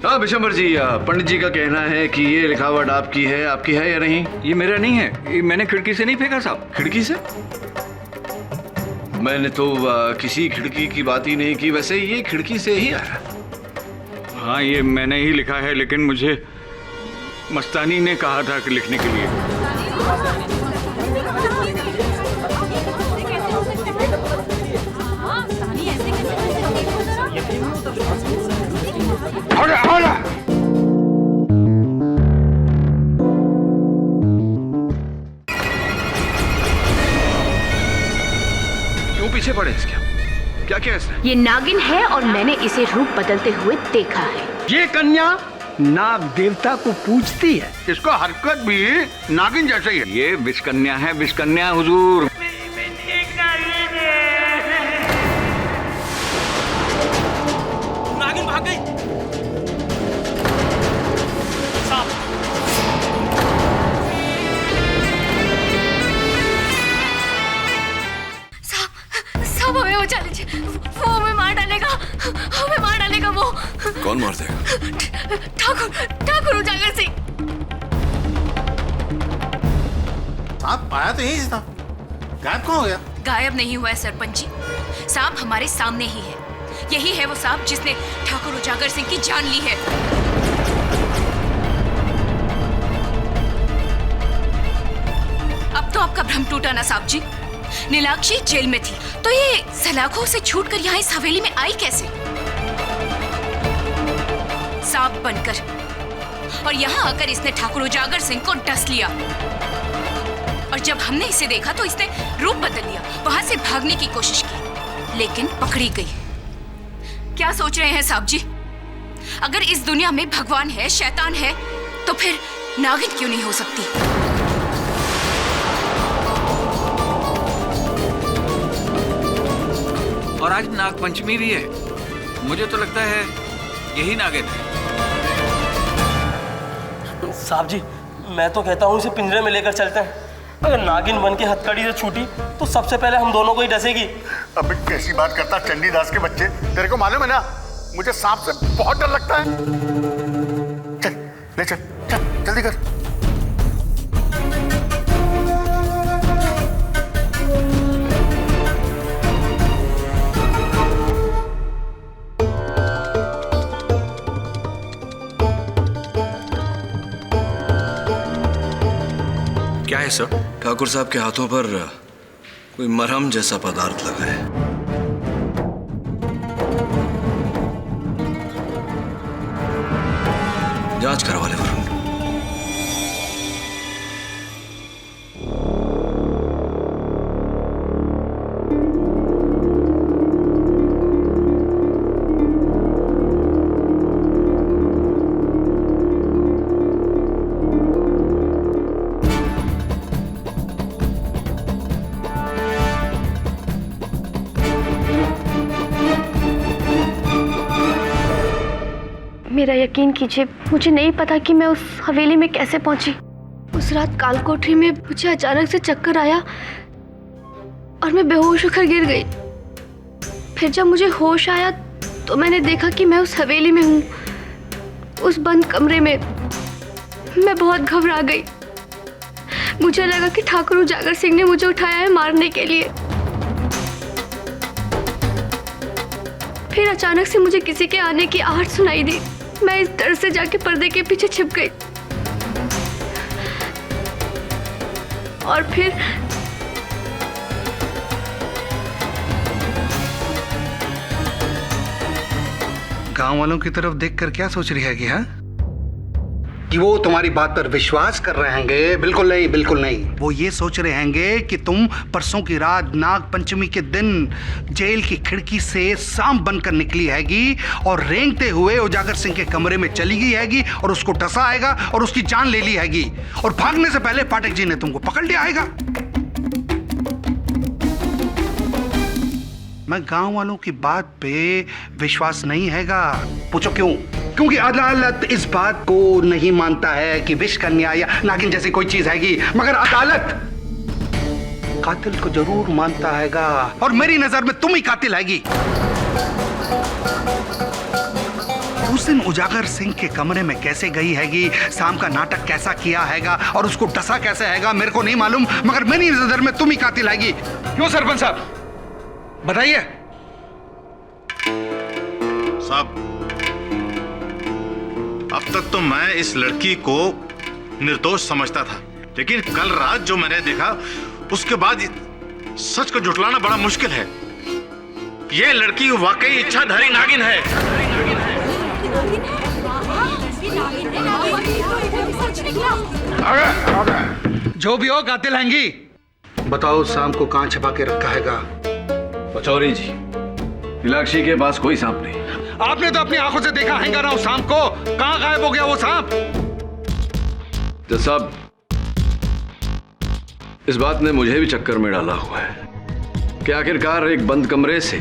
हाँ विशंबर जी, पंडित जी का कहना है कि ये लिखावट आपकी है या नहीं? ये मेरा नहीं है, ये मैंने खिड़की से नहीं फेंका साहब। खिड़की से? मैंने तो किसी खिड़की की बात ही नहीं की। वैसे ये खिड़की से ही आया। हाँ ये मैंने ही लिखा है, लेकिन मुझे मस्तानी ने कहा था कि लिखने के लिए। क्यों पीछे पड़े इसके? क्या क्या इसने? ये नागिन है और मैंने इसे रूप बदलते हुए देखा है। ये कन्या नाग देवता को पूजती है। इसका हरकत भी नागिन जैसा ही है। ये विषकन्या है, विषकन्या हुजूर। नागिन भाग गई। साहब हमें बचा लीजिए, वो हमें मार डालेगा, हमें मार डालेगा वो। कौन मार देगा? ठाकुर उजागर सिंह। सांप आया तो यही था, गायब कहाँ हो गया? गायब नहीं हुआ है सरपंच जी, सांप हमारे सामने ही है। यही है वो सांप जिसने ठाकुर उजागर सिंह की जान ली है। अब तो आपका भ्रम टूटा ना साहब जी। नीलाक्षी जेल में थी तो ये सलाखों से छूटकर यहाँ इस हवेली में आई कैसे? सांप बनकर, और यहाँ आकर इसने ठाकुर उजागर सिंह को डस लिया। और जब हमने इसे देखा तो इसने रूप बदल लिया, वहां से भागने की कोशिश की, लेकिन पकड़ी गई। क्या सोच रहे हैं साहब जी? अगर इस दुनिया में भगवान है, शैतान है, तो फिर नागिन क्यों नहीं हो सकती? और आज नाग पंचमी भी है। मुझे तो लगता है यही नागिन है। साहब जी, मैं तो कहता हूँ इसे पिंजरे में लेकर चलते हैं। अगर नागिन बन के हथकड़ी से छूटी तो सबसे पहले हम दोनों को ही डसेगी। अबे कैसी बात करता चंडीदास के बच्चे, तेरे को मालूम है ना मुझे सांप से बहुत डर लगता है। चल ले चल, चल जल्दी कर। क्या है सर? ठाकुर साहब के हाथों पर कोई मरहम जैसा पदार्थ लगा है। जांच करवा ले वरुण। मेरा यकीन कीजिए, मुझे नहीं पता कि मैं उस हवेली में कैसे पहुंची। उस रात काल कोठरी में मुझे अचानक से चक्कर आया और मैं बेहोश होकर गिर गई। फिर जब मुझे होश आया तो मैंने देखा कि मैं उस हवेली में हूँ, उस बंद कमरे में। मैं बहुत घबरा गई। मुझे लगा कि ठाकुर उजागर सिंह ने मुझे उठाया है मारने के लिए। फिर अचानक से मुझे किसी के आने की आहट सुनाई दी। मैं इस डर से जाके पर्दे के पीछे छिप गई और फिर गांव वालों की तरफ देखकर क्या सोच रही है कि हाँ कि वो तुम्हारी बात पर विश्वास कर रहे होंगे? बिल्कुल नहीं, बिल्कुल नहीं। वो ये सोच रहे होंगे कि तुम परसों की रात नाग पंचमी के दिन जेल की खिड़की से सांप बनकर निकली हैगी और रेंगते हुए उजागर सिंह के कमरे में चली गई हैगी और उसको डसा आएगा और उसकी जान ले ली हैगी और भागने से पहले पाठक जी ने तुमको पकड़ लिया आएगा। मैं गांव वालों की बात पे विश्वास नहीं हैगा। पूछो क्यों? क्योंकि अदालत इस बात को नहीं मानता है कि विष कन्या या नागिन जैसी कोई चीज हैगी, मगर अदालत कातिल को जरूर मानता हैगा और मेरी नजर में तुम ही कातिल हैगी। उस दिन उजागर सिंह के कमरे में कैसे गई हैगी, शाम का नाटक कैसा किया हैगा और उसको डसा कैसे हैगा मेरे को नहीं मालूम, मगर मेरी नजर में तुम ही कातिल हैगी। क्यों सरपंच साहब बताइए। साहब, अब तक तो मैं इस लड़की को निर्दोष समझता था, लेकिन कल रात जो मैंने देखा उसके बाद सच को झुठलाना बड़ा मुश्किल है। ये लड़की वाकई इच्छाधारी नागिन है। जो भी हो कातिल हैंगी। बताओ शाम को कहां छुपा के रखा हैगा? पचौरी जी, नीलाक्षी के पास कोई सांप नहीं। आपने तो अपनी आंखों से देखा हैगा ना उस सांप को, कहां गायब हो गया वो सांप? जज साहब, इस बात ने मुझे भी चक्कर में डाला हुआ है कि आखिरकार एक बंद कमरे से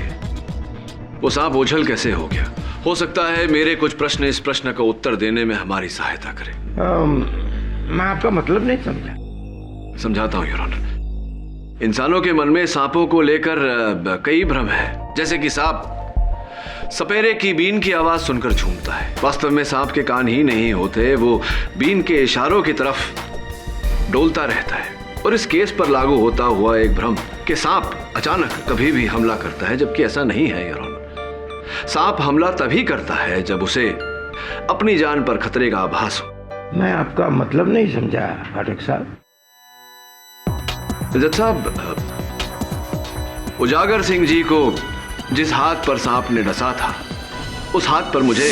वो सांप उछल कैसे हो गया। हो सकता है मेरे कुछ प्रश्न इस प्रश्न का उत्तर देने में हमारी सहायता करें। मैं आपका मतलब नहीं समझा। समझाता हूं योर ऑनर। इंसानों के मन में सांपों को लेकर कई भ्रम है, जैसे कि सांप सपेरे की बीन की आवाज सुनकर झूमता है। वास्तव में सांप के कान ही नहीं होते, वो बीन के इशारों की तरफ डोलता रहता है। और इस केस पर लागू होता हुआ एक भ्रम कि सांप अचानक कभी भी हमला करता है, जबकि ऐसा नहीं है योर ऑनर। सांप हमला तभी करता है जब उसे अपनी जान पर खतरे का आभास हो। मैं आपका मतलब नहीं समझा फाटक साहब। जज साहब, उजागर सिंह जी को जिस हाथ पर सांप ने डसा था, उस हाथ पर मुझे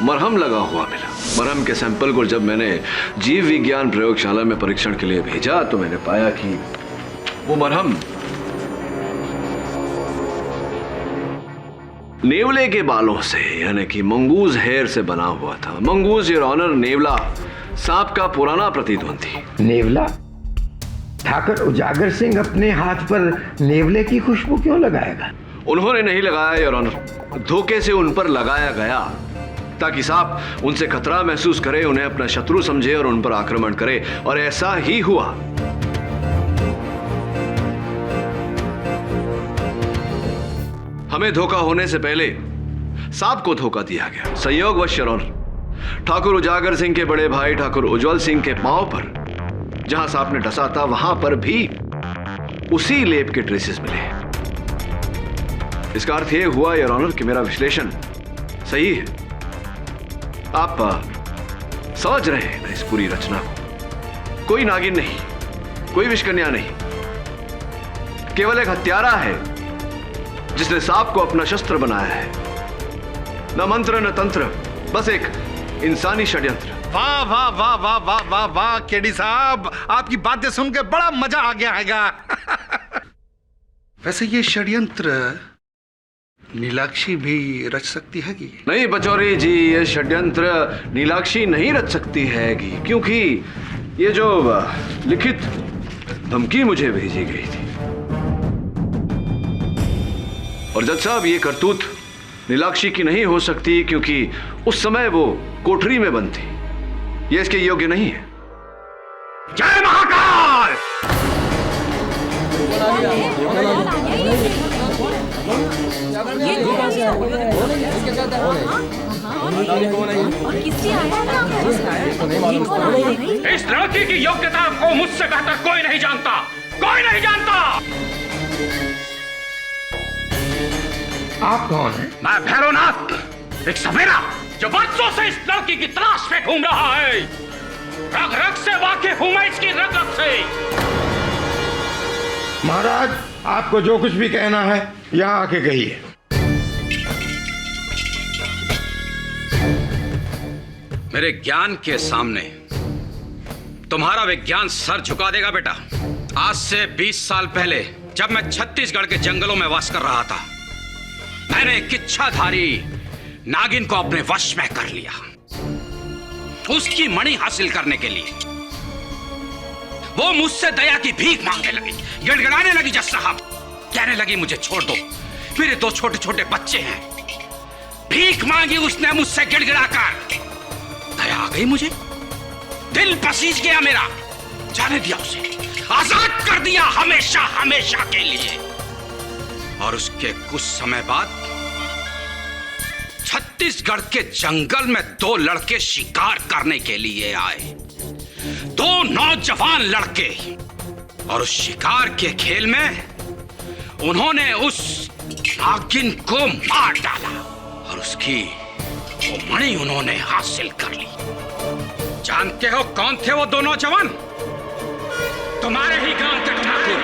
मरहम लगा हुआ मिला। मरहम के सैंपल को जब मैंने जीव विज्ञान प्रयोगशाला में परीक्षण के लिए भेजा तो मैंने पाया कि वो मरहम नेवले के बालों से, यानी कि मंगूज हेयर से बना हुआ था। मंगूज योर ऑनर, नेवला सांप का पुराना प्रतिद्वंदी। नेवला? ठाकुर उजागर सिंह अपने हाथ पर नेवले की खुशबू क्यों लगाएगा? उन्होंने नहीं लगाया योर ऑनर, धोखे से उन पर लगाया गया ताकि सांप उनसे खतरा महसूस करे, उन्हें अपना शत्रु समझे और उन पर आक्रमण करे। और ऐसा ही हुआ। हमें धोखा होने से पहले सांप को धोखा दिया गया। संयोगवश योर ऑनर, ठाकुर उजागर सिंह के बड़े भाई ठाकुर उज्जवल सिंह के पांव पर जहां सांप ने डसा था, वहां पर भी उसी लेप के ट्रेसेस मिले। इसका अर्थ यह हुआ योर ऑनर कि मेरा विश्लेषण सही है। आप समझ रहे हैं ना इस पूरी रचना को? कोई नागिन नहीं, कोई विषकन्या नहीं, केवल एक हत्यारा है जिसने सांप को अपना शस्त्र बनाया है। न मंत्र न तंत्र, बस एक इंसानी षड्यंत्र। वाह वाह वाह वाह वाह वाह वाह केडी साहब, आपकी बातें सुन के बड़ा मजा आ गया हैगा। वैसे ये षड्यंत्र नीलाक्षी भी रच सकती है कि नहीं पचौरी जी, ये षड्यंत्र नीलाक्षी नहीं रच सकती है क्योंकि ये जो लिखित धमकी मुझे भेजी गई थी, और जज साहब ये करतूत नीलाक्षी की नहीं हो सकती क्योंकि उस समय वो कोठरी में बंद थी। ये इसके योग्य नहीं है। जय महाकाल। इस लड़की की योग्यता को मुझसे बेहतर कोई नहीं जानता, कोई नहीं जानता। आप कौन हैं? मैं भैरवनाथ, एक सवेरा जो बरसों से इस लड़की की तलाश में घूम रहा है। रग रग से वाकिफ हूं मैं इसकी रग रग से। महाराज, आपको जो कुछ भी कहना है यहाँ आके कहिए। मेरे ज्ञान के सामने तुम्हारा विज्ञान सर झुका देगा बेटा। आज से 20 साल पहले जब मैं छत्तीसगढ़ के जंगलों में वास कर रहा था, मैंने एक इच्छाधारी नागिन को अपने वश में कर लिया। उसकी मणि हासिल करने के लिए वो मुझसे दया की भीख मांगने लगी, गिड़गिड़ाने लगी जज साहब। कहने लगी मुझे छोड़ दो, मेरे 2 छोटे छोटे बच्चे हैं। भीख मांगी उसने मुझसे गिड़गिड़ाकर। दया आ गई मुझे, दिल पसीज गया मेरा। जाने दिया उसे, आजाद कर दिया हमेशा हमेशा के लिए। और उसके कुछ समय बाद छत्तीसगढ़ के जंगल में दो लड़के शिकार करने के लिए आए, दो नौजवान लड़के, और उस शिकार के खेल में उन्होंने उस नागिन को मार डाला और उसकी वो मणि उन्होंने हासिल कर ली। जानते हो कौन थे वो दो नौजवान? तुम्हारे ही गांव के ठाकुर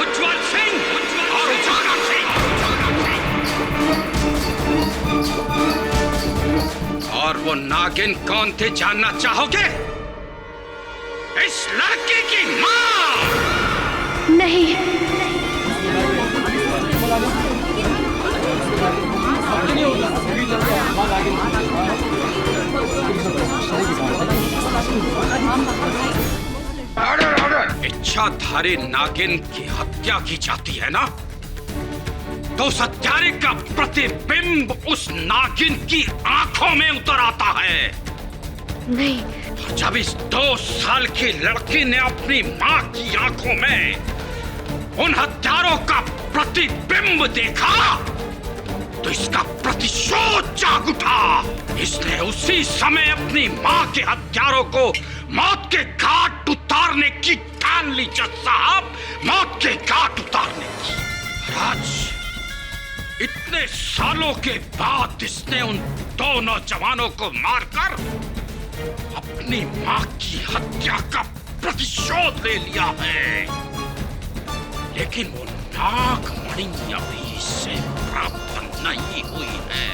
उज्जवल सिंह और उजागर सिंह। और वो नागिन कौन थे जानना चाहोगे? इस लड़की की मां। नहीं। इच्छाधारी नागिन की हत्या की जाती है ना, तो उस हत्यारे का प्रतिबिंब उस नागिन की आंखों में उतर आता है। नहीं। और जब इस 2 साल की लड़की ने अपनी मां की आंखों में उन हत्यारों का प्रतिबिंब देखा, तो इसका प्रतिशोध जाग उठा। इसने उसी समय अपनी मां के हत्यारों को मौत के घाट उतारने की ठान ली। जज साहब, मौत के घाट उतारने की। आज इतने सालों के बाद इसने उन 2 नौजवानों को मारकर अपनी मां की हत्या का प्रतिशोध ले लिया है। लेकिन वो नागमणि अभी इससे प्राप्त नहीं हुई है,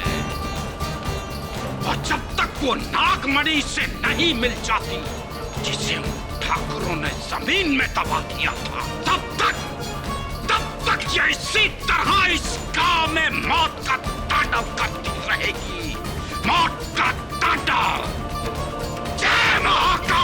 और जब तक वो नागमणि से नहीं मिल जाती जिसे उन ठाकुरों ने जमीन में दबा दिया था, तब तक ये इसी तरह इस गांव में मौत का तांडव करती रहेगी। मौत का तांडव। जय महाकाल।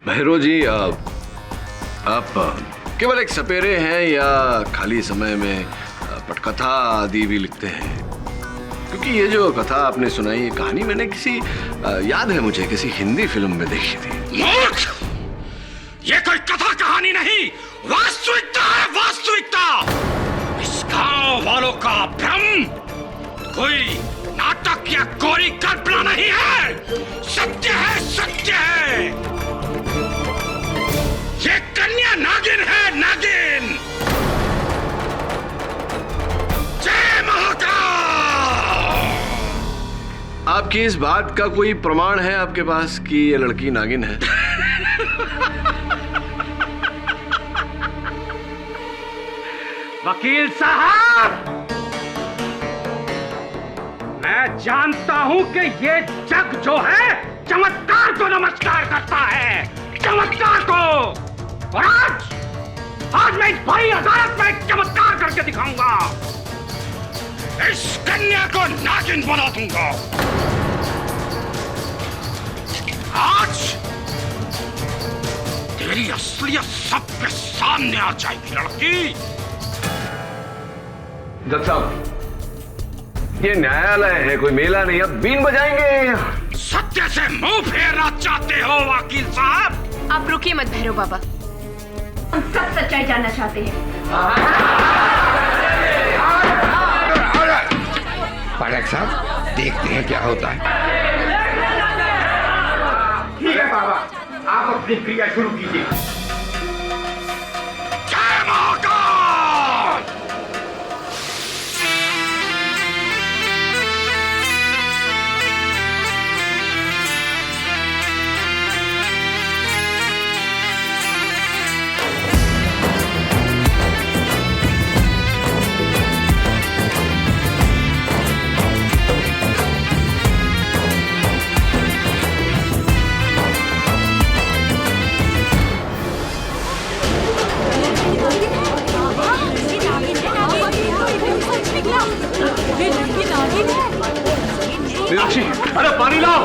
भैरव जी, आप केवल एक सपेरे हैं या खाली समय में पटकथा आदि भी लिखते हैं? क्योंकि ये जो कथा आपने सुनाई, ये कहानी मैंने याद है मुझे, किसी हिंदी फिल्म में देखी थी। मूर्ख! ये कोई कथा कहानी नहीं, वास्तविकता है, वास्तविकता। इस गांव वालों का भ्रम कोई नाटक या कोरी कल्पना नहीं है, सत्य है, सत्य है। ये कन्या नागिन है, नागिन। जय महाकाल। आपकी इस बात का कोई प्रमाण है आपके पास कि ये लड़की नागिन है? वकील साहब, मैं जानता हूं कि ये जग जो है चमत्कार को नमस्कार करता है, चमत्कार को। और आज मैं इस भारी अदालत में एक चमत्कार करके दिखाऊंगा। इस कन्या को नागिन बना दूंगा। आज तेरी असलियत सबके सामने आ जाएगी लड़की। जज साहब, ये न्यायालय है, कोई मेला नहीं। अब बीन बजाएंगे। सत्य से मुंह फेरना चाहते हो वकील साहब? आप रुकिए मत भैरव बाबा, हम सब सच्चाई जानना चाहते हैं। पाठक साहब, देखते हैं क्या होता है। ठीक है बाबा, आप अपनी क्रिया शुरू कीजिए। जय महाकाल। मीनाक्षी, अरे पानी लाओ।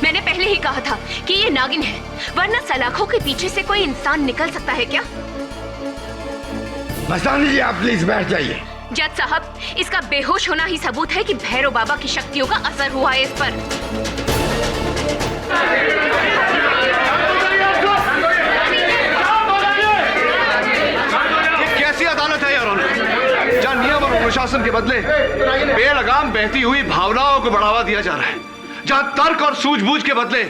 मैंने पहले ही कहा था कि ये नागिन है, वरना सलाखों के पीछे से कोई इंसान निकल सकता है क्या? मस्तानी जी, आप प्लीज बैठ जाइए। जज साहब, इसका बेहोश होना ही सबूत है कि भैरव बाबा की शक्तियों का असर हुआ है इस पर। ये कैसी अदालत है यार, जहां नियम और अनुशासन के बदले बेलगाम बहती हुई भावनाओं को बढ़ावा दिया जा रहा है, जहां तर्क और सूझबूझ के बदले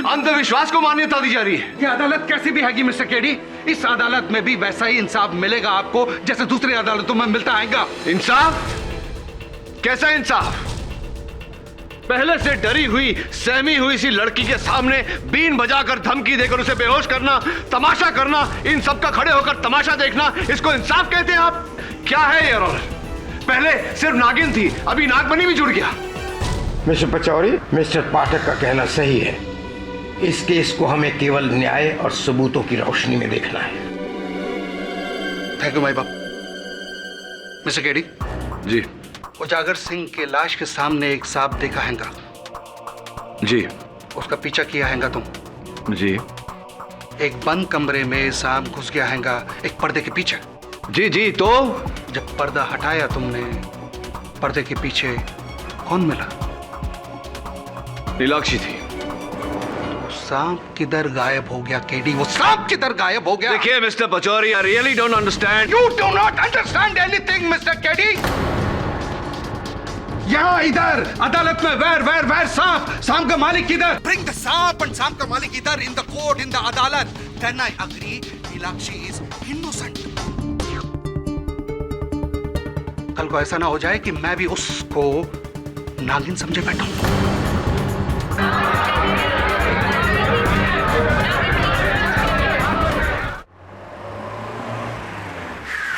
अंधविश्वास को मान्यता दी जा रही है। ये अदालत कैसी भी हैगी मिस्टर केडी? इस अदालत में भी वैसा ही इंसाफ मिलेगा आपको जैसे दूसरी अदालतों में मिलता आएगा। इंसाफ? कैसा इंसाफ? पहले से डरी हुई, सहमी हुई सी लड़की के सामने बीन बजाकर धमकी देकर उसे बेहोश करना, तमाशा करना, इन सब का खड़े होकर तमाशा देखना, इसको इंसाफ कहते हैं आप? क्या है ये? और पहले सिर्फ नागिन थी, अभी नागमणि भी जुड़ गया। मिस्टर पचौरी, मिस्टर पाठक का कहना सही है। इस केस को हमें केवल न्याय और सबूतों की रोशनी में देखना है। थैंक यू माई बाप। मिस्टर केडी जी। उजागर सिंह के लाश के सामने एक सांप देखा हैगा। जी। उसका पीछा किया हैगा तुम? जी। एक बंद कमरे में सांप घुस गया हैगा एक पर्दे के पीछे। जी जी। तो जब पर्दा हटाया तुमने, पर्दे के पीछे कौन मिला? नीलाक्षी थी। सांप किधर गायब हो गया केडी? वो सांप किधर गायब हो गया? देखिए mister Pachauri, I really don't understand. You do not understand anything mister KD. यहाँ इधर अदालत में वेर वेर वेर सांप का मालिक किधर? ब्रिंग द सांप एंड सांप का मालिक इधर in the court in the अदालत। Then I agree Nilakshi is innocent. कल को ऐसा ना हो जाए कि मैं भी उसको नागिन समझे बैठा हूं।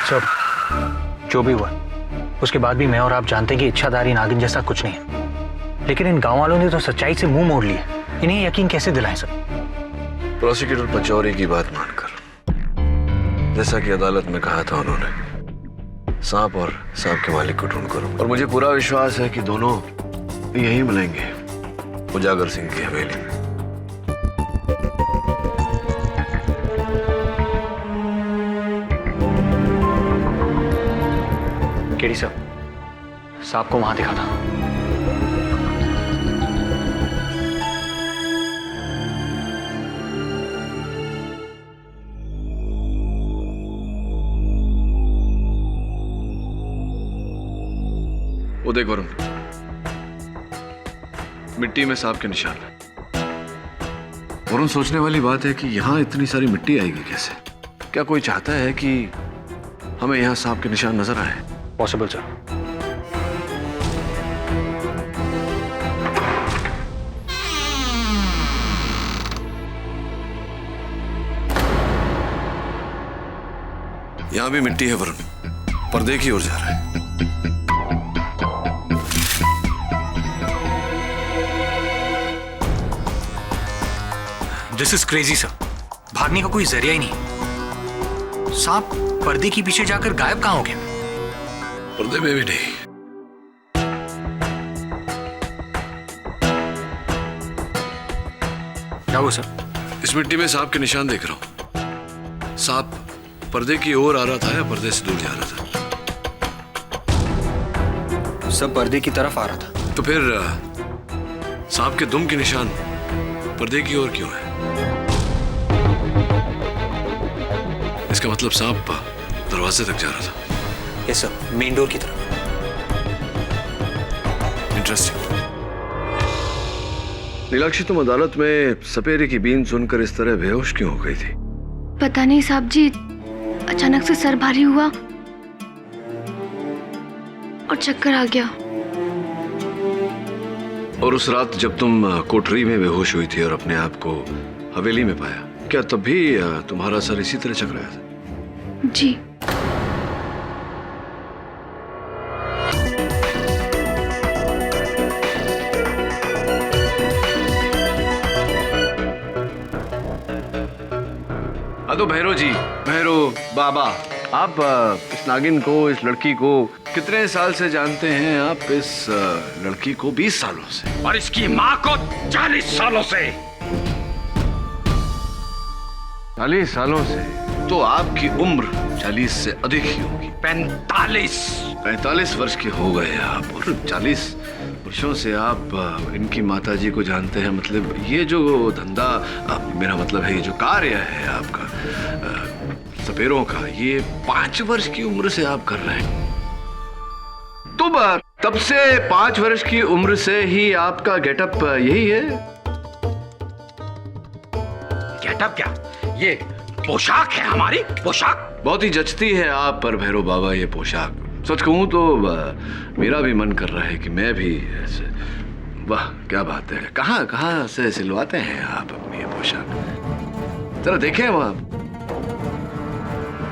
सब जो भी हुआ, उसके बाद भी मैं और आप जानते हैं कि इच्छाधारी नागिन जैसा कुछ नहीं है, लेकिन इन गांव वालों ने तो सच्चाई से मुंह मोड़ लिया। इन्हें यकीन कैसे दिलाएं सर? प्रोसिक्यूटर पचौरी की बात मानकर, जैसा कि अदालत में कहा था उन्होंने, सांप और सांप के मालिक को ढूंढ कर, और मुझे पूरा विश्वास है कि दोनों यहीं मिलेंगे, उजागर सिंह की हवेली में। केडी साहब, सांप को वहां दिखा था। वो देख वरुण, मिट्टी में सांप के निशान है। वरुण, सोचने वाली बात है कि यहां इतनी सारी मिट्टी आएगी कैसे? क्या कोई चाहता है कि हमें यहां सांप के निशान नजर आए? Possible sir. यहां भी मिट्टी है वरुण, पर्दे की ओर जा रहा है। This is crazy sir. भागने का कोई जरिया ही नहीं। सांप पर्दे के पीछे जाकर गायब कहां हो गया? पर्दे में भी नहीं। क्या हुआ सर? इस मिट्टी में सांप के निशान देख रहा हूं। सांप पर्दे की ओर आ रहा था या पर्दे से दूर जा रहा था? सब पर्दे की तरफ आ रहा था। तो फिर सांप के दुम के निशान पर्दे की ओर क्यों है? इसका मतलब सांप दरवाजे तक जा रहा था। यस सर, मेन डोर की तरफ। इंटरेस्टिंग। नीलाक्षी, तुम अदालत में सपेरे की बीन सुनकर इस तरह बेहोश क्यों हो गई थी? पता नहीं साहब जी, अचानक से सर भारी हुआ और चक्कर आ गया। और उस रात जब तुम कोठरी में बेहोश हुई थी और अपने आप को हवेली में पाया, क्या तब भी तुम्हारा सर इसी तरह चकराया था? जी। तो भैरो जी, भैरो बाबा, आप इस नागिन को, इस लड़की को कितने साल से जानते हैं? आप इस लड़की को 20 सालों से, और इसकी माँ को 40 सालों से। 40 सालों से? तो आपकी उम्र 40 से अधिक ही होगी। 45 वर्ष के हो गए आप, और 40 वर्षों से आप इनकी माताजी को जानते हैं। मतलब ये जो धंधा, मेरा मतलब है ये जो कार्य है आपका सपेरों का, ये 5 वर्ष की उम्र से आप कर रहे हैं। तो तब से 5 वर्ष की उम्र से ही आपका गेटअप यही है? गेटअप क्या? ये पोशाक है हमारी, पोशाक। बहुत ही जचती है आप पर भैरव बाबा ये पोशाक। सच कहूं तो मेरा भी मन कर रहा है कि मैं भी ऐसे। वाह क्या बात है। कहाँ से सिलवाते हैं आप अपनी ये पोशाक? जरा देखें वहां,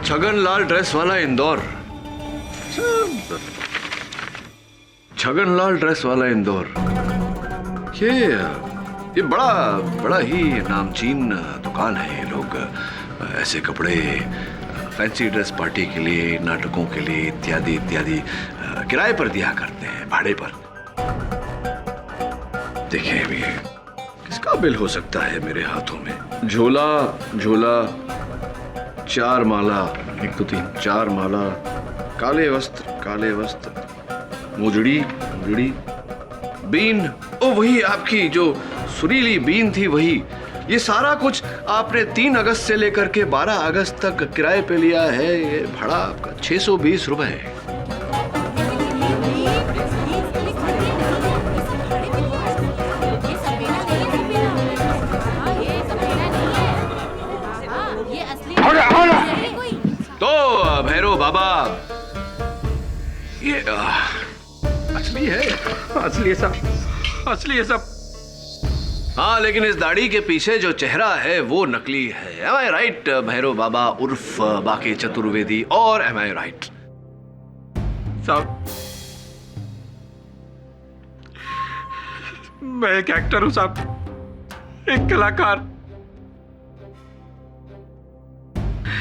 छगनलाल ड्रेस वाला इंदौर, छगनलाल ड्रेस वाला इंदौर। ये बड़ा ही नामचीन दुकान है। ये लोग ऐसे कपड़े फैंसी ड्रेस पार्टी के लिए, नाटकों के लिए इत्यादि इत्यादि किराए पर दिया करते हैं, भाड़े पर। देखिए अभी किसका बिल हो सकता है मेरे हाथों में? झोला 4 माला, 1 2 3 4 माला, काले वस्त्र, मुजड़ी, बीन, ओ वही आपकी जो सुरीली बीन थी, वही। ये सारा कुछ आपने 3 अगस्त से लेकर के 12 अगस्त तक किराए पे लिया है। ये भाड़ा आपका 620 रुपए है। तो भैरव बाबा ये असली है? असली है सब। हाँ, लेकिन इस दाढ़ी के पीछे जो चेहरा है वो नकली है। Am I right, भैरव बाबा उर्फ बाके चतुर्वेदी? और am I right? साहब, मैं एक एक्टर हूं साहब, एक कलाकार।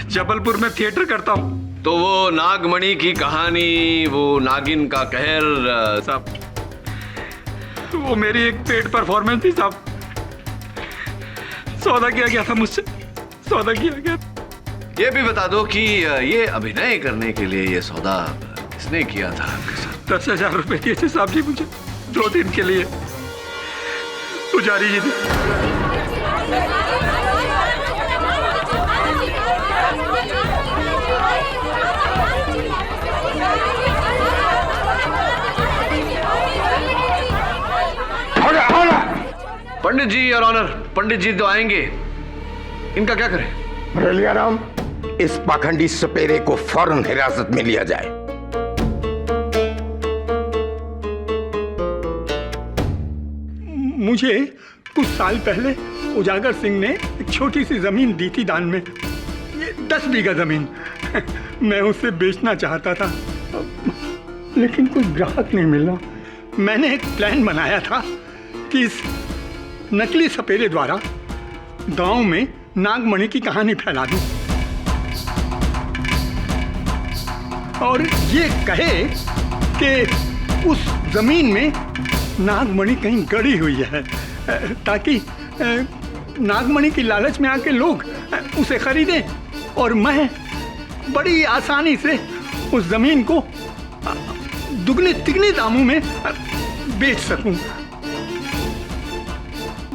जबलपुर में थिएटर करता हूं। तो वो नागमणि की कहानी, वो नागिन का कहर साहब, वो मेरी एक पेड परफॉर्मेंस थी साहब। सौदा किया गया था मुझसे, सौदा किया गया। ये भी बता दो कि ये अभिनय करने के लिए ये सौदा किसने किया था आपके साथ? 10,000 रुपए दिए थे साहब जी मुझे 2 दिन के लिए, पुजारी जी ने। पंडित जी और ऑनर, पंडित जी तो आएंगे, इनका क्या करें? मुरलियाराम, इस पाखंडी सपेरे को फौरन हिरासत में लिया जाए। मुझे कुछ साल पहले उजागर सिंह ने एक छोटी सी जमीन दी थी दान में, ये 10 बीघा जमीन। मैं उसे बेचना चाहता था, लेकिन कोई ग्राहक नहीं मिला। मैंने एक प्लान बनाया था कि इस नकली सपेरे द्वारा गांव में नागमणि की कहानी फैला दूं और ये कहे कि उस जमीन में नागमणि कहीं गड़ी हुई है, ताकि नागमणि की लालच में आके लोग उसे खरीदें और मैं बड़ी आसानी से उस जमीन को दुगने तिगने दामों में बेच सकूं।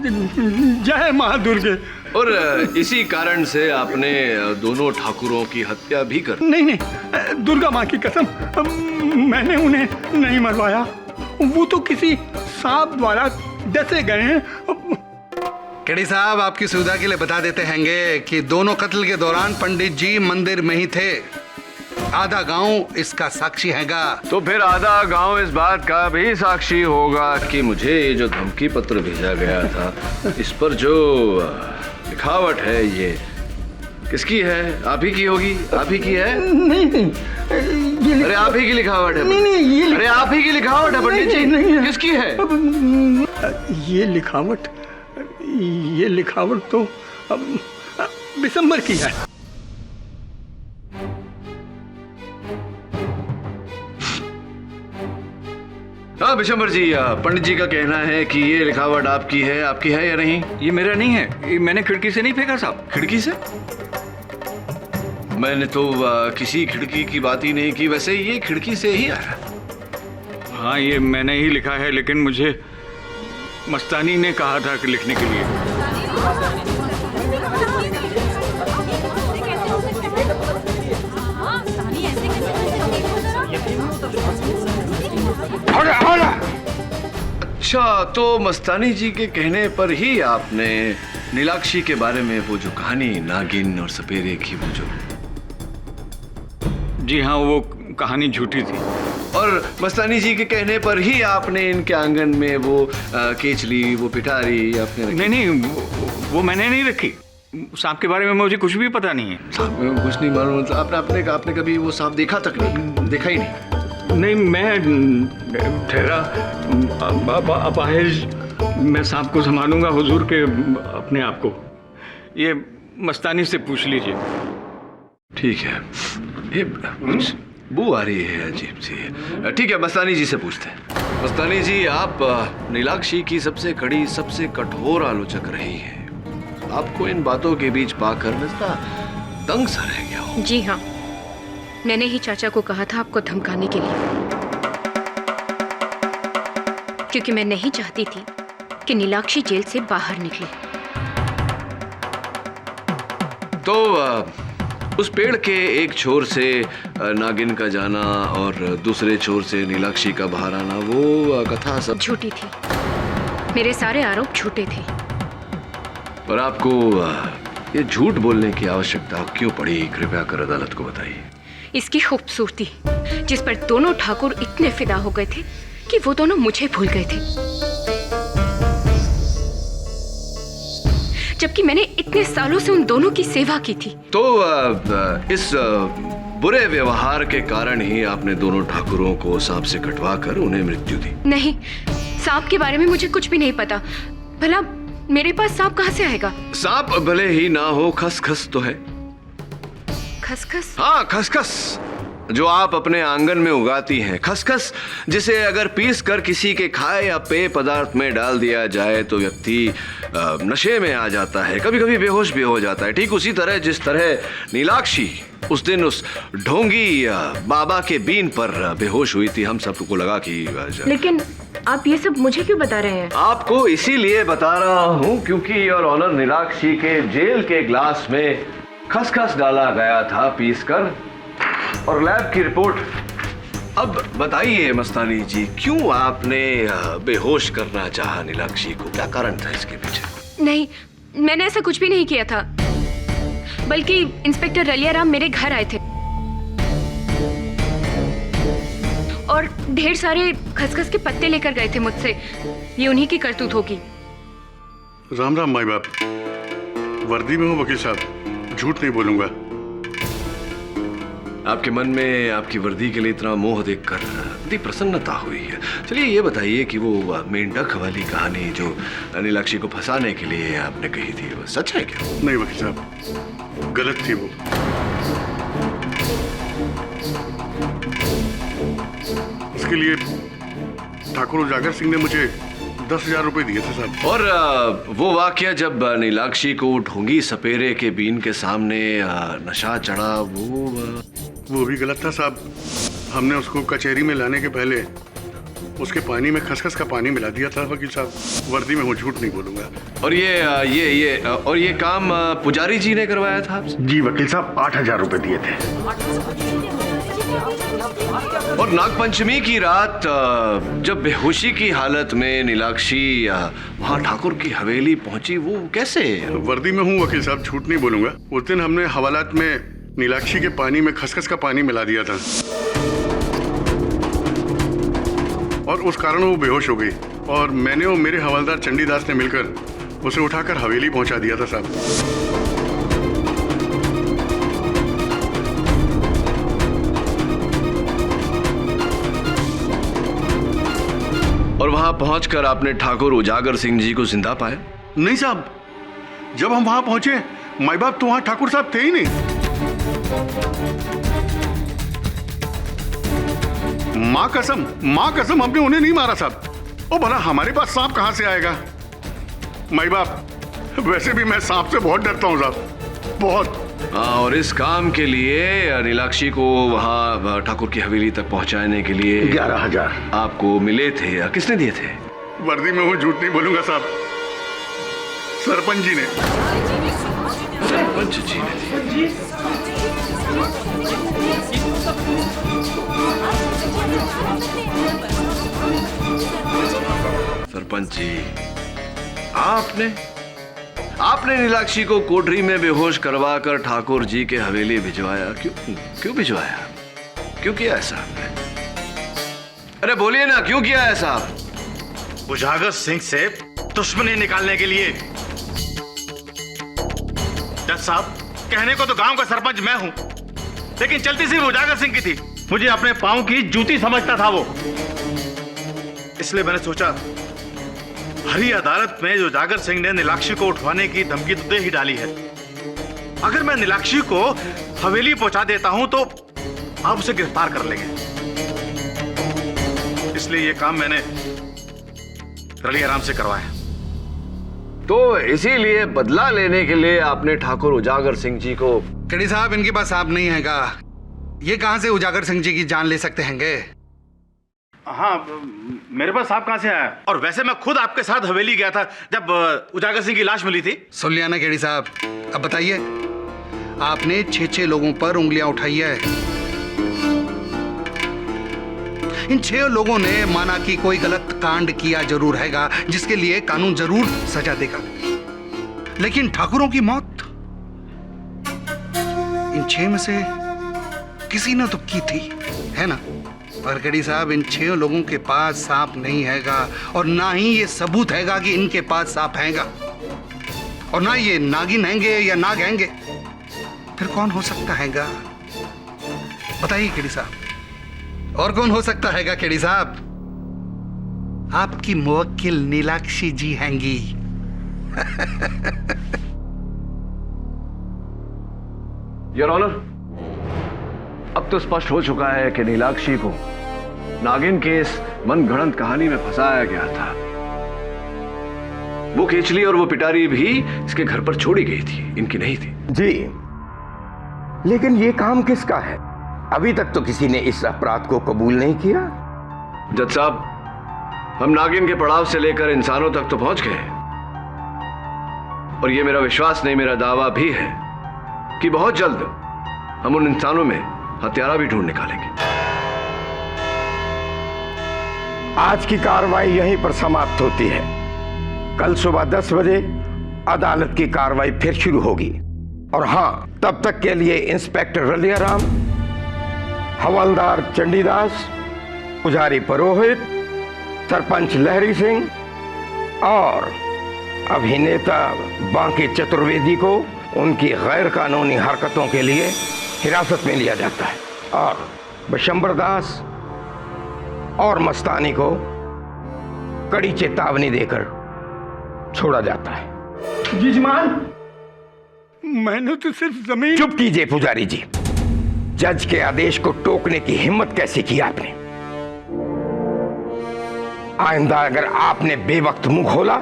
जय मां दुर्गे। और इसी कारण से आपने दोनों ठाकुरों की हत्या भी कर? नहीं, दुर्गा मां की कसम, मैंने उन्हें नहीं मरवाया। वो तो किसी सांप द्वारा डसे गए हैं। केडी साहब, आपकी सुविधा के लिए बता देते हैंगे कि दोनों कत्ल के दौरान पंडित जी मंदिर में ही थे। आधा गांव इसका साक्षी हैगा। तो फिर आधा गांव इस बात का भी साक्षी होगा कि मुझे ये जो धमकी पत्र भेजा गया था, इस पर जो लिखावट है ये किसकी है? आप ही की होगी? आप ही की है? नहीं, अरे आप ही की लिखावट है। नहीं, अरे आप ही की लिखावट है पंडित जी। नहीं, किसकी है? ये लिखावट तो बिशंबर की है। हाँ, विशंबर जी, पंडित जी का कहना है कि ये लिखावट आपकी है या नहीं? ये मेरा नहीं है, ये मैंने खिड़की से नहीं फेंका साहब। खिड़की से? मैंने तो किसी खिड़की की बात ही नहीं की। वैसे ये खिड़की से ही आया। हाँ, ये मैंने ही लिखा है, लेकिन मुझे मस्तानी ने कहा था कि लिखने के लिए। अच्छा, तो मस्तानी जी के कहने पर ही आपने नीलाक्षी के बारे में वो जो कहानी नागिन और सपेरे की वो जो... जी हाँ, वो कहानी झूठी थी। और मस्तानी जी के कहने पर ही आपने इनके आंगन में वो केचली, वो पिटारी आपने रखी? नहीं, वो मैंने नहीं रखी। सांप के बारे में मुझे कुछ भी पता नहीं है। सांप में कुछ नहीं मालूम? मतलब आपने कभी वो सांप देखा तक नहीं? देखा ही नहीं? नहीं, मैं ठहरा अपाहिज, मैं सांप को संभालूंगा हुजूर के अपने आप को। ये मस्तानी से पूछ लीजिए। ठीक है, ये बू आ रही है अजीब सी। ठीक है, मस्तानी जी से पूछते हैं। मस्तानी जी, आप नीलाक्षी की सबसे कड़ी, सबसे कठोर आलोचक रही हैं। आपको इन बातों के बीच पाकर मैं दंग सा रह गया हूँ। जी हाँ, मैंने ही चाचा को कहा था आपको धमकाने के लिए, क्योंकि मैं नहीं चाहती थी कि नीलाक्षी जेल से बाहर निकले। तो उस पेड़ के एक छोर से नागिन का जाना और दूसरे छोर से नीलाक्षी का बाहर आना, वो कथा सब झूठी थी। मेरे सारे आरोप झूठे थे। पर आपको ये झूठ बोलने की आवश्यकता क्यों पड़ी? कृपया कर अदालत को बताइए। इसकी खूबसूरती, जिस पर दोनों ठाकुर इतने फिदा हो गए थे कि वो दोनों मुझे भूल गए थे, जबकि मैंने इतने सालों से उन दोनों की सेवा की थी। तो इस बुरे व्यवहार के कारण ही आपने दोनों ठाकुरों को सांप से कटवा कर उन्हें मृत्यु दी? नहीं, सांप के बारे में मुझे कुछ भी नहीं पता। भला मेरे पास सांप कहाँ से आएगा? सांप भले ही ना हो, खसखस तो है। खसखस? हाँ, खसखस जो आप अपने आंगन में उगाती हैं। खसखस जिसे अगर पीस कर किसी के खाए या पेय पदार्थ में डाल दिया जाए तो व्यक्ति नशे में आ जाता है, कभी कभी बेहोश भी हो जाता है। ठीक उसी तरह जिस तरह नीलाक्षी उस दिन उस ढोंगी बाबा के बीन पर बेहोश हुई थी। हम सबको लगा कि लेकिन आप ये सब मुझे क्यों बता रहे हैं? आपको इसीलिए बता रहा हूँ क्योंकि योर ऑनर, नीलाक्षी के जेल के ग्लास में खसखस डाला गया था पीसकर, और लैब की रिपोर्ट। अब बताइए मस्तानी जी, क्यों आपने बेहोश करना चाहा नीलाक्षी को? क्या कारण था इसके पीछे? नहीं, मैंने ऐसा कुछ भी नहीं किया था, बल्कि इंस्पेक्टर रलियाराम मेरे घर आए थे और ढेर सारे खसखस के पत्ते लेकर गए थे मुझसे। ये उन्हीं की करतूत होगी। राम राम माई बाप, वर्दी में हूँ वकील साहब, झूठ नहीं बोलूंगा। आपके मन में आपकी वर्दी के लिए इतना मोह देखकर बड़ी प्रसन्नता हुई है। चलिए ये बताइए कि वो मेंढक वाली कहानी जो नीलाक्षी को फंसाने के लिए आपने कही थी, वो सच है क्या? नहीं वकील साहब, गलत थी वो। उसके लिए ठाकुर उजागर सिंह ने मुझे 10,000 रुपए दिए थे साहब। और वो वाकया जब नीलाक्षी को ढोंगी सपेरे के बीन के सामने नशा चढ़ा, वो भी गलत था साहब। हमने उसको कचहरी में लाने के पहले उसके पानी में खसखस का पानी मिला दिया था वकील साहब। वर्दी में हूँ, झूठ नहीं बोलूंगा। और ये काम पुजारी जी ने करवाया था आपसे? जी वकील साहब, 8,000 रुपए दिए थे। और नागपंचमी की रात जब बेहोशी की हालत में नीलाक्षी वहाँ ठाकुर की हवेली पहुंची, वो कैसे? वर्दी में हूँ वकील साहब, झूठ नहीं बोलूंगा। उस दिन हमने हवालात में नीलाक्षी के पानी में खसखस का पानी मिला दिया था और उस कारण वो बेहोश हो गई, और मैंने और मेरे हवलदार चंडीदास ने मिलकर उसे उठाकर हवेली पहुंचा दिया था साहब। और वहां पहुंचकर आपने ठाकुर उजागर सिंह जी को जिंदा पाया? नहीं साहब, जब हम वहां पहुंचे माई बाप तो वहां ठाकुर साहब थे ही नहीं। माँ कसम हमने उन्हें नहीं मारा साहब। ओ भला हमारे पास सांप कहाँ से आएगा? माई बाप, वैसे भी मैं सांप से बहुत डरता हूँ साहब, बहुत। और इस काम के लिए नीलाक्षी को वहाँ ठाकुर की हवेली तक पहुँचाने के लिए 11,000 आपको मिले थे या किसने दिए थे? वर्दी में हूँ, झूठ नहीं बोलूंगा साहब, सरपंच जी ने। सरपंच जी ने दिए? सरपंच जी, आपने नीलाक्षी को कोठरी में बेहोश करवा कर ठाकुर जी के हवेली भिजवाया। क्यों भिजवाया? क्यों किया ऐसा आपने? अरे बोलिए ना, क्यों किया ऐसा? उजागर सिंह से दुश्मनी निकालने के लिए। जज साहब, कहने को तो गांव का सरपंच मैं हूं, लेकिन चलती सिर्फ उजागर सिंह की थी। मुझे अपने पांव की जूती समझता था वो, इसलिए मैंने सोचा हरी अदालत में जो उजागर सिंह ने नीलाक्षी को उठवाने की धमकी तो दे ही डाली है, अगर मैं नीलाक्षी को हवेली पहुंचा देता हूं तो आप उसे गिरफ्तार कर लेंगे। इसलिए यह काम मैंने रलिया राम से करवाया। तो इसीलिए बदला लेने के लिए आपने ठाकुर उजागर सिंह जी को। केडी साहब, इनके पास सांप नहीं हैगा, ये कहां से उजागर सिंह जी की जान ले सकते हैंगे? हाँ, मेरे पास सांप कहां से आया? और वैसे मैं खुद आपके साथ हवेली गया था जब उजागर सिंह की लाश मिली थी। सुन लिया ना केडी साहब, अब बताइए, आपने 6 लोगों पर उंगलियां उठाई है। इन 6 लोगों ने माना कि कोई गलत कांड किया जरूर हैगा, जिसके लिए कानून जरूर सजा देगा, लेकिन ठाकुरों की मौत इन 6 में से किसी ने तो की थी, है ना? और केडी साहब, इन 6 लोगों के पास सांप नहीं हैगा, और ना ही ये सबूत हैगा कि इनके पास सांप हैगा, और ना ये नागिन हैंगे या नाग हैंगे। फिर कौन हो सकता हैगा? बताइए केडी साहब, और कौन हो सकता हैगा केडी साहब? आपकी मुवक्किल नीलाक्षी जी हैंगी। योर ऑनर, अब तो स्पष्ट हो चुका है कि नीलाक्षी को नागिन के इस मनगढ़ंत कहानी में फंसाया गया था। वो केचली और वो पिटारी भी इसके घर पर छोड़ी गई थी, इनकी नहीं थी। जी, लेकिन ये काम किसका है? अभी तक तो किसी ने इस अपराध को कबूल नहीं किया। जज साहब, हम नागिन के पड़ाव से लेकर इंसानों तक तो पहुंच गए, और ये मेरा विश्वास नहीं, मेरा दावा भी है कि बहुत जल्द हम उन इंसानों में हत्यारा भी ढूंढ निकालेंगे। आज की कार्रवाई यहीं पर समाप्त होती है। कल सुबह 10 बजे अदालत की कार्रवाई फिर शुरू होगी, और हां, तब तक के लिए इंस्पेक्टर रलिया राम, हवलदार चंडीदास, पुजारी पुरोहित, सरपंच लहरी सिंह और अभिनेता बांके चतुर्वेदी को उनकी गैर कानूनी हरकतों के लिए हिरासत में लिया जाता है, और बशंबर दास और मस्तानी को कड़ी चेतावनी देकर छोड़ा जाता है। जी जमान, मैंने तो सिर्फ जमीन। चुप कीजिए पुजारी जी, जज के आदेश को टोकने की हिम्मत कैसे की आपने? आइंदा अगर आपने बेवक्त मुंह खोला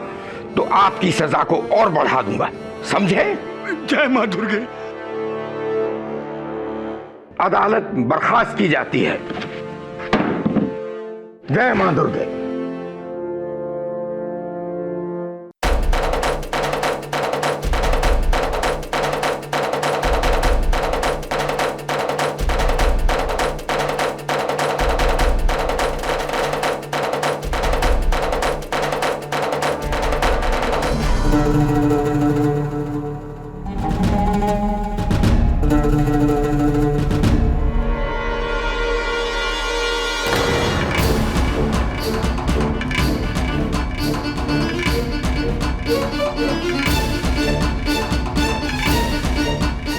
तो आपकी सजा को और बढ़ा दूंगा, समझे? जय मां दुर्गे। अदालत बर्खास्त की जाती है। जय मां दुर्गे।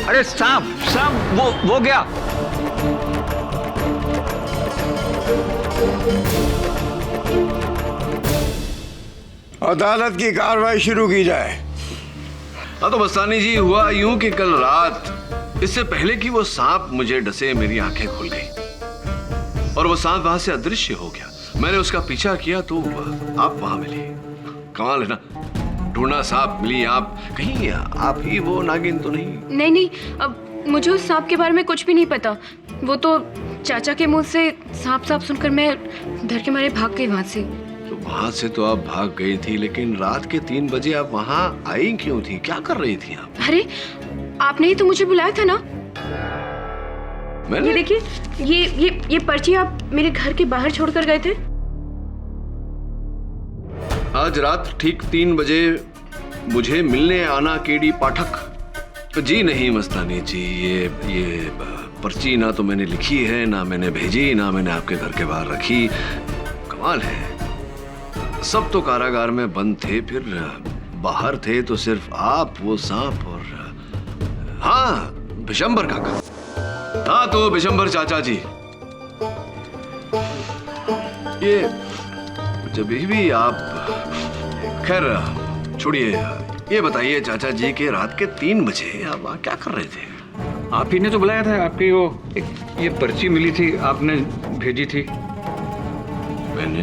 अरे सांप वो गया। अदालत की कार्रवाई शुरू की जाए। हाँ तो मस्तानी जी, हुआ यूं कि कल रात, इससे पहले कि वो सांप मुझे डसे, मेरी आंखें खुल गई। और वो सांप वहां से अदृश्य हो गया। मैंने उसका पीछा किया तो आप वहां मिली। कमाल है ना, ढूंढा सांप मिली आप। कहीं आप ही वो नागिन तो नहीं? नहीं, अब मुझे उस सांप के बारे में कुछ भी नहीं पता। वो तो चाचा के मुंह से सांप सांप सुनकर मैं डर के मारे भाग गई वहां से। तो वहां से तो आप भाग गई थी, लेकिन रात के 3 बजे आप वहां आई क्यों थी? क्या कर रही थी आप? अरे आपने ही तो मुझे बुलाया था ना। मैंने? ये देखिए, ये पर्ची आप मेरे घर के बाहर छोड़कर गए थे। आज रात ठीक 3 बजे मुझे मिलने आना केडी पाठक। जी नहीं मस्तानी जी, ये पर्ची ना तो मैंने लिखी है, ना मैंने भेजी, ना मैंने आपके घर के बाहर रखी। कमाल है, सब तो कारागार में बंद थे, फिर बाहर थे तो सिर्फ आप, वो सांप और हाँ बिशंबर काका। हाँ तो बिशंबर चाचा जी, ये जब भी आप, खैर छोड़िए, ये बताइए चाचा जी के रात के 3 बजे आप वहाँ क्या कर रहे थे? आप ही ने तो बुलाया था। आपकी वो ये पर्ची मिली थी, आपने भेजी थी। मैंने?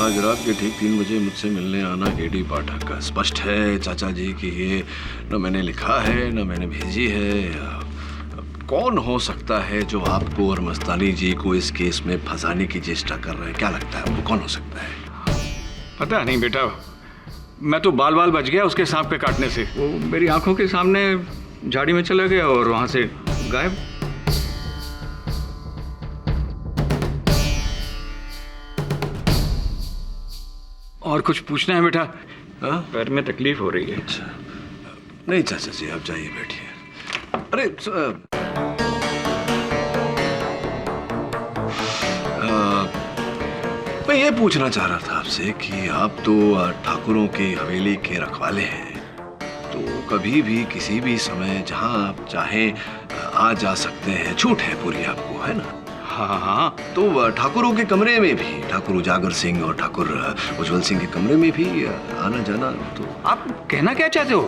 आज रात के ठीक 3 बजे मुझसे मिलने आना केडी पाठक का। स्पष्ट है चाचा जी कि ये न मैंने लिखा है न मैंने भेजी है। कौन हो सकता है जो आपको और मस्तानी जी को इस केस में फंसाने की चेष्टा कर रहे हैं? क्या लगता है आपको, कौन हो सकता है? पता नहीं बेटा, मैं तो बाल बाल बच गया उसके सांप के काटने से। वो मेरी आंखों के सामने झाड़ी में चला गया और वहां से गायब। और कुछ पूछना है बेटा? पैर में तकलीफ हो रही है। अच्छा। नहीं चाचा जी, आप जाइए बैठिए। अरे मैं ये पूछना चाह रहा था आपसे कि आप तो ठाकुरों की हवेली के रखवाले हैं, तो कभी भी किसी भी समय जहां आप चाहें आ जा सकते हैं, छूट है पूरी आपको, है ना? हाँ हाँ। तो ठाकुरों के कमरे में भी, ठाकुर उजागर सिंह और ठाकुर उज्जवल सिंह के कमरे में भी आना जाना। तो आप कहना क्या चाहते हो?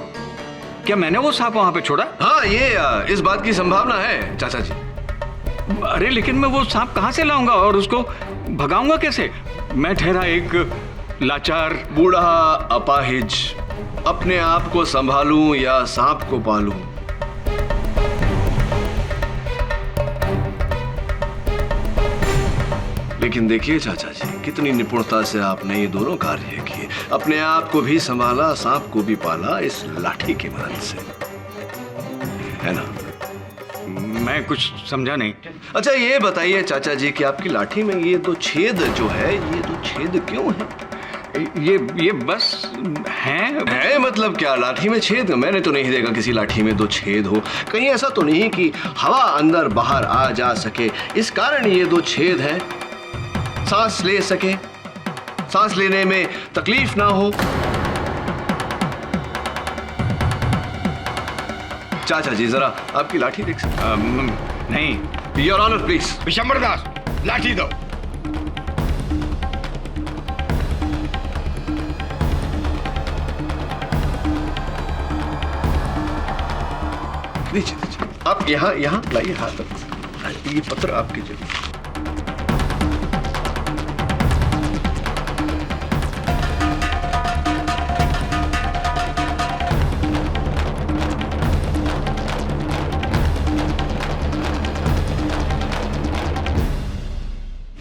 क्या मैंने वो सांप वहां पे छोड़ा? हाँ, ये इस बात की संभावना है चाचा जी। अरे लेकिन मैं वो सांप कहां से लाऊंगा और उसको भगाऊंगा कैसे? मैं ठहरा एक लाचार बूढ़ा अपाहिज, अपने आप को संभालूं या सांप को पालूं? लेकिन देखिए चाचा जी, कितनी निपुणता से आपने ये दोनों कार्य किए। अपने आप को भी संभाला, सांप को भी पाला इस लाठी की मदद से, है ना? मैं कुछ समझा नहीं। अच्छा ये बताइए चाचा जी कि आपकी लाठी में ये 2 छेद जो है, ये 2 छेद क्यों है? ये बस है मतलब क्या? लाठी में छेद? मैंने तो नहीं देखा किसी लाठी में 2 छेद हो। कहीं ऐसा तो नहीं कि हवा अंदर बाहर आ जा सके, इस कारण ये 2 छेद हैं? सांस ले सके, सांस लेने में तकलीफ ना हो। चाचा जी जरा आपकी लाठी देख सकते? नहीं। Your honour please. Bishambar Das, लाठी दो। दीजिए, आप यहाँ लाइए हाथ। ये पत्र आपके जरिए।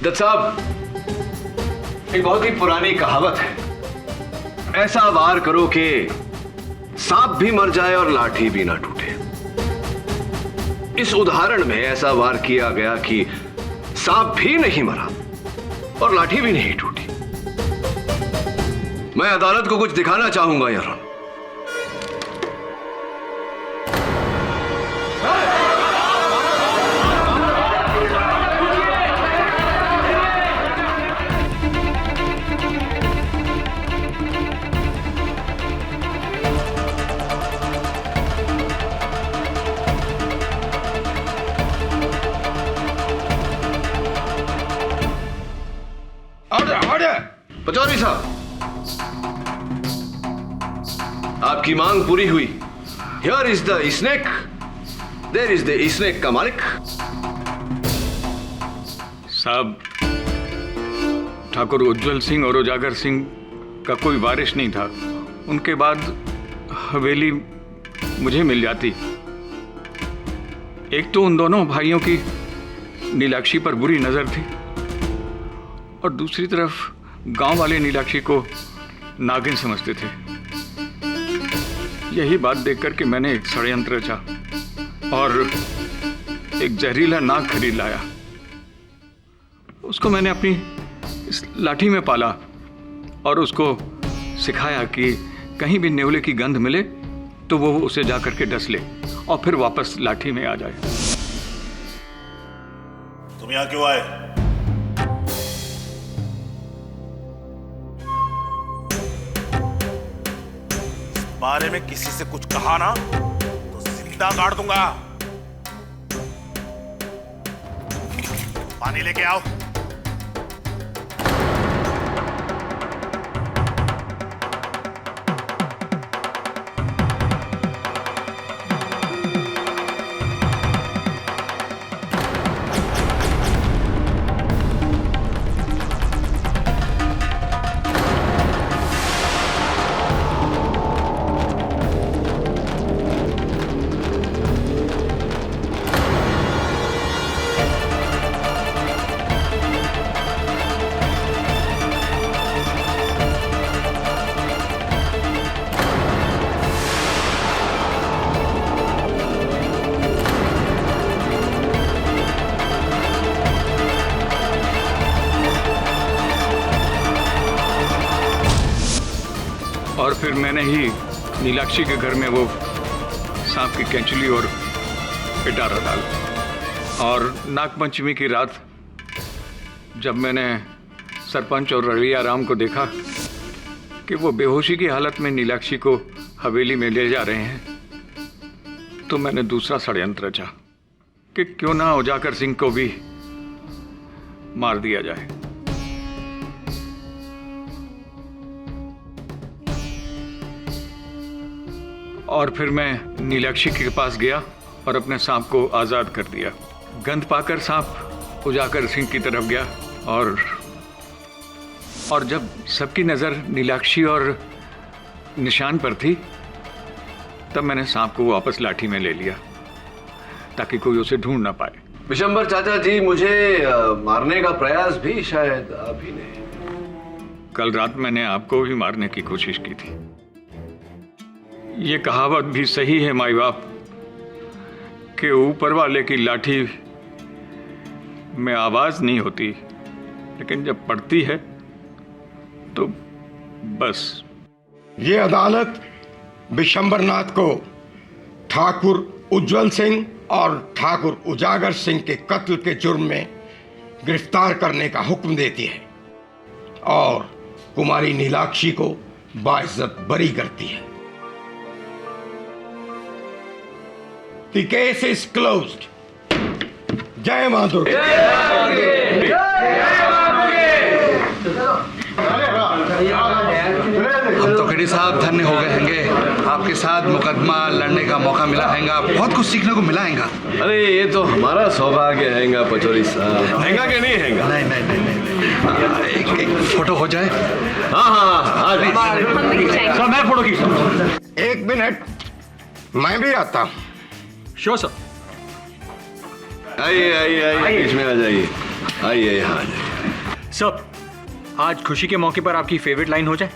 दत्त साहब, एक बहुत ही पुरानी कहावत है, ऐसा वार करो कि सांप भी मर जाए और लाठी भी ना टूटे। इस उदाहरण में ऐसा वार किया गया कि सांप भी नहीं मरा और लाठी भी नहीं टूटी। मैं अदालत को कुछ दिखाना चाहूंगा यार। पचौरी साहब, आपकी मांग पूरी हुई। Here is the snake there is the snake का मालिक। साहब, ठाकुर उज्जवल सिंह और उजागर सिंह का कोई वारिस नहीं था। उनके बाद हवेली मुझे मिल जाती। एक तो उन दोनों भाइयों की नीलाक्षी पर बुरी नजर थी और दूसरी तरफ गांव वाले नीलाक्षी को नागिन समझते थे। यही बात देखकर के मैंने एक षड्यंत्र रचा और एक जहरीला नाग खरीद लाया। उसको मैंने अपनी इस लाठी में पाला और उसको सिखाया कि कहीं भी नेवले की गंध मिले तो वो उसे जाकर के डस ले और फिर वापस लाठी में आ जाए। तुम यहां क्यों आए? इस बारे में किसी से कुछ कहा ना तो जिंदा काट दूंगा। पानी लेके आओ। और फिर मैंने ही नीलाक्षी के घर में वो सांप की कैंचुली और पिटारा डाला। और नागपंचमी की रात जब मैंने सरपंच और रड़िया राम को देखा कि वो बेहोशी की हालत में नीलाक्षी को हवेली में ले जा रहे हैं, तो मैंने दूसरा षड्यंत्र रचा कि क्यों ना उजागर सिंह को भी मार दिया जाए। और फिर मैं नीलाक्षी के पास गया और अपने सांप को आजाद कर दिया। गंध पाकर सांप उजागर सिंह की तरफ गया और जब सबकी नजर नीलाक्षी और निशान पर थी, तब मैंने सांप को वापस लाठी में ले लिया ताकि कोई उसे ढूंढ ना पाए। विशंबर चाचा जी, मुझे मारने का प्रयास भी शायद आप ही ने। कल रात मैंने आपको भी मारने की कोशिश की थी। ये कहावत भी सही है माई बाप कि ऊपर वाले की लाठी में आवाज नहीं होती, लेकिन जब पड़ती है तो बस। ये अदालत विशंबरनाथ को ठाकुर उज्जवल सिंह और ठाकुर उजागर सिंह के कत्ल के जुर्म में गिरफ्तार करने का हुक्म देती है और कुमारी नीलाक्षी को बाइज्जत बरी करती है। The case is closed. जय मां दुर्गा। हम तो खड़ी साहब धन्य हो गए हैंगे, आपके साथ मुकदमा लड़ने का मौका मिला हैगा, बहुत कुछ सीखने को मिला हैगा। अरे ये तो हमारा सौभाग्य हैगा पचौरी साहब। हैगा कि नहीं हैगा? नहीं नहीं नहीं नहीं, एक फोटो हो जाए। हाँ हाँ, सर मैं फोटो खींचता। एक मिनट, मैं भी आता हूँ। Sure sir. आइए आइए आइए, बीच में आ जाइए। आइए यहाँ आ जाइए। सर, आज खुशी के मौके पर आपकी फेवरेट लाइन हो जाए।